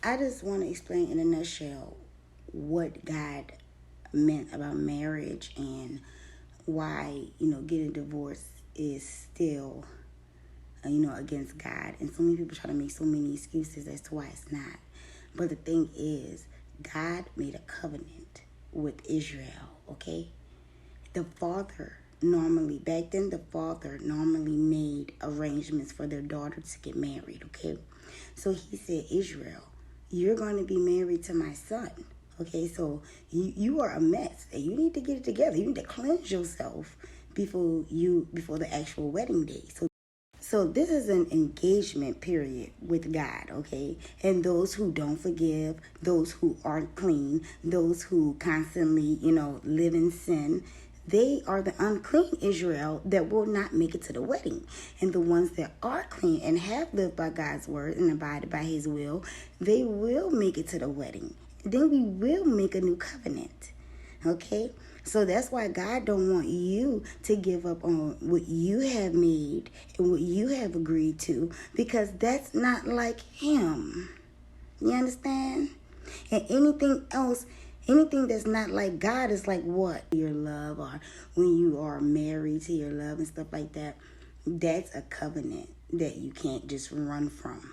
I just want to explain in a nutshell what God meant about marriage and why, getting divorced is still, against God. And so many people try to make so many excuses as to why it's not. But the thing is, God made a covenant with Israel, okay? Back then, the father normally made arrangements for their daughter to get married, okay? So he said, Israel, you're going to be married to my son. Okay, so you are a mess and you need to get it together. You need to cleanse yourself before the actual wedding day. So this is an engagement period with God, okay? And those who don't forgive, those who aren't clean, those who constantly, live in sin, they are the unclean Israel that will not make it to the wedding. And the ones that are clean and have lived by God's word and abided by his will, they will make it to the wedding. Then we will make a new covenant. Okay? So that's why God don't want you to give up on what you have made and what you have agreed to, because that's not like him. You understand? And anything that's not like God is like what? Your love, or when you are married to your love and stuff like that, that's a covenant that you can't just run from,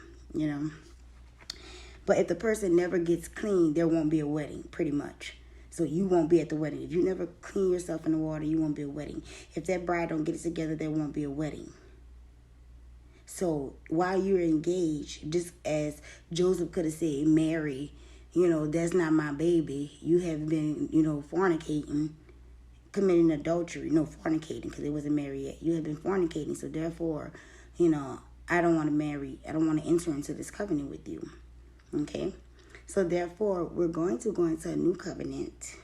But if the person never gets clean, there won't be a wedding, pretty much. So you won't be at the wedding. If you never clean yourself in the water, you won't be a wedding. If that bride don't get it together, there won't be a wedding. So while you're engaged, just as Joseph could have said, Mary, that's not my baby. You have been, fornicating, committing adultery. No, fornicating, because they wasn't married yet. You have been fornicating. So therefore, I don't want to marry. I don't want to enter into this covenant with you. Okay? So therefore, we're going to go into a new covenant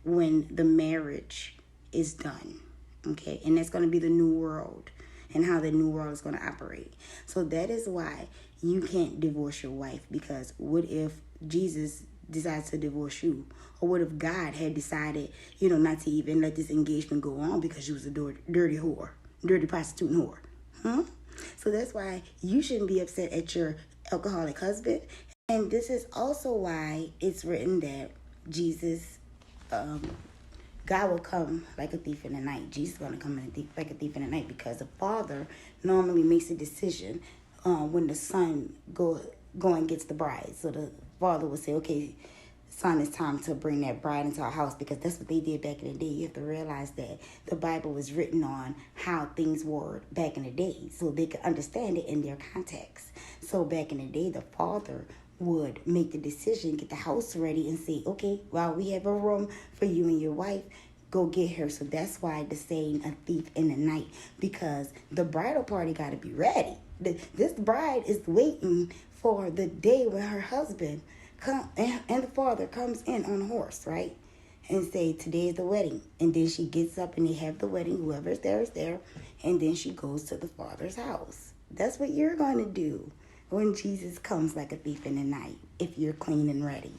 when the marriage is done. Okay? And that's going to be the new world and how the new world is going to operate. So that is why you can't divorce your wife, because what if Jesus decides to divorce you? Or what if God had decided, not to even let this engagement go on because you was a dirty whore, dirty prostitute whore? So that's why you shouldn't be upset at your alcoholic husband. And this is also why it's written that God will come like a thief in the night. Jesus is going to come like a thief in the night, because the father normally makes a decision when the son go and gets the bride. So the father will say, okay, son, it's time to bring that bride into our house, because that's what they did back in the day. You have to realize that the Bible was written on how things were back in the day, so they could understand it in their context. So back in the day, the father would make the decision, get the house ready, and say, okay, well, we have a room for you and your wife, go get her. So that's why the saying, a thief in the night, because the bridal party got to be ready. This bride is waiting for the day when her husband and the father comes in on a horse, right? And say, today is the wedding. And then she gets up and they have the wedding. Whoever's there is there. And then she goes to the father's house. That's what you're going to do when Jesus comes like a thief in the night, if you're clean and ready.